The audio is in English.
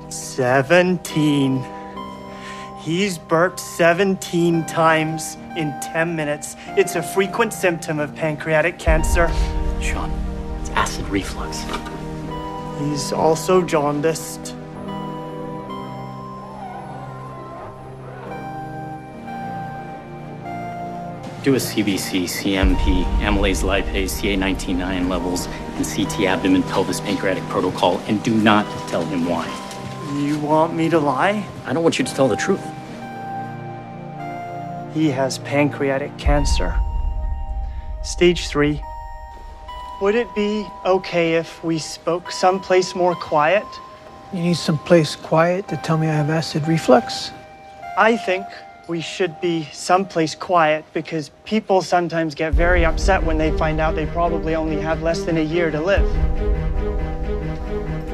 17. He's burped 17 times in 10 minutes. It's a frequent symptom of pancreatic cancer. Sean, it's acid reflux. He's also jaundiced. Do a CBC, CMP, amylase lipase, CA19-9 levels, and CT abdomen pelvis pancreatic protocol, and do not tell him why. You want me to lie? I don't want you to tell the truth. He has pancreatic cancer. Stage 3. Would it be okay if we spoke someplace more quiet? You need someplace quiet to tell me I have acid reflux? I think we should be someplace quiet because people sometimes get very upset when they find out they probably only have less than a year to live.